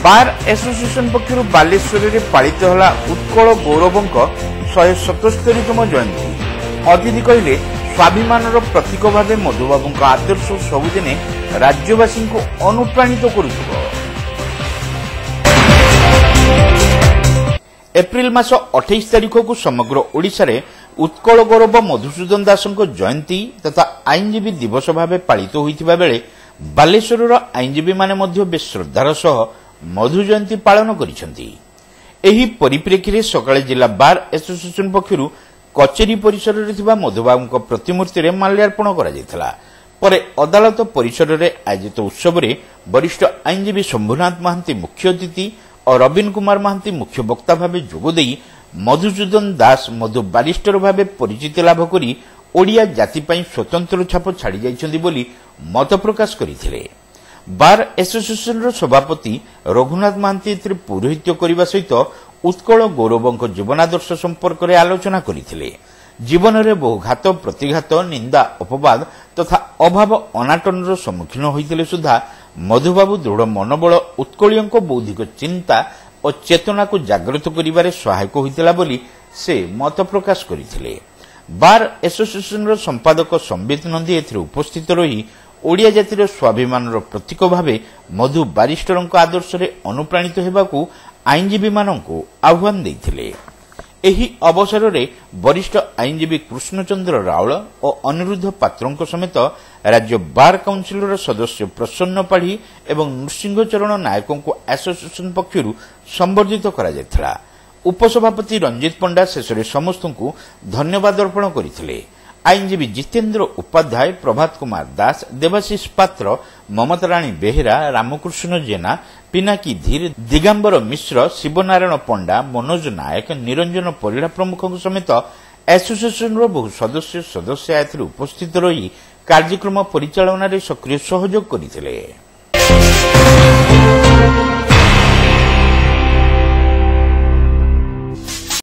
Bar association पक्षर Baleshwar में पालित होला उत्कल गौरवंक 177तम जयंती। अतिथि कहले स्वाभिमान प्रतीक भाव मधुबाबू आदर्श सबुदिने राज्यवासी को अनुप्राणित करुथिबो। एप्रिल मास 28 तारिख को समग्र ओडिशा रे उत्कल गौरव मधुसूदन दासଙ୍କ जयंती तथा आईनजीवी दिवस भाव पालित होइथिबा बेले बालेश्वर आईनजीवी माने मध्य बेश श्रद्धार सह मधु जयंती पालन करिसेंती। एही परिप्रेक्षी रे सकाळे जिला बार एसोसिएशन पक्षरु कचेरी परिसर रे थिबा मधुबाबूଙ୍କ प्रतिमूर्ति रे माल्यार्पण करा जायथला। परे अदालत परिसर रे आयोजित उत्सव रे वरिष्ठ आईनजीवी शंभुनाथ महांती मुख्य अतिथि और रवीन कुमार महांती मुख्य वक्ता भावे जोगदेई मधुसूदन दास मधु बारिस्टर भावे परिचिति लाभ करी ओडिया जाति पई स्वतंत्र छाप छाड़ी जाइछन्ती बोली मत प्रकाश करिथिले। बार एसोसिएशन सभापति रघुनाथ महांती पौरोहित्य करने सहित उत्कल गौरवंक जीवनादर्श संपर्क में आलोचना करथिले। जीवन में बहु घात प्रतिघात निंदा अपवाद तथा अभाव अनाटन सम्मुखीन होइतिले सुधा मधुबाबू दृढ़ मनोबल उत्कलियों बौद्धिक चिंता और चेतना को जागृत करिबारे सहायक होइतिला बोली से मत प्रकाश करथिले। बार एसोसिएशन संपादक संबित नंदी एथिरे उपस्थित रही ओडिया जातिर स्वाभिमान प्रतीक भाव मधु बारिस्टर आदर्श रे अनुप्राणित हेबाकू आईनजीवी मानकू आह्वान देइथिले। एही अवसर रे वरिष्ठ आईनजीवी कृष्णचंद्र रावल और अनिरुद्ध पात्रों समेत राज्य बार काउंसिल सदस्य प्रसन्न पाढ़ी एवं नृसिंहचरण नायकों को एसोसिएशन पक्षरु संबर्धित करा जायथला। उपसभापति रंजित पंडा शेष समस्त को धन्यवाद अर्पण करथिले। आईनजीवी जितेन्द्र उपाध्याय, प्रभात कुमार दास, देवाशीष पात्र, ममता राणी बेहेरा, रामकृष्ण जेना, पिनाकी धीर, दिगंबर मिश्र, शिवनारायण पंडा, मनोज नायक, निरंजन परिड़ा प्रमुख समेत एसोसिएशन बहु सदस्य उपस्थित रही कार्यक्रम परिचालन में सक्रिय सहयोग करथिले।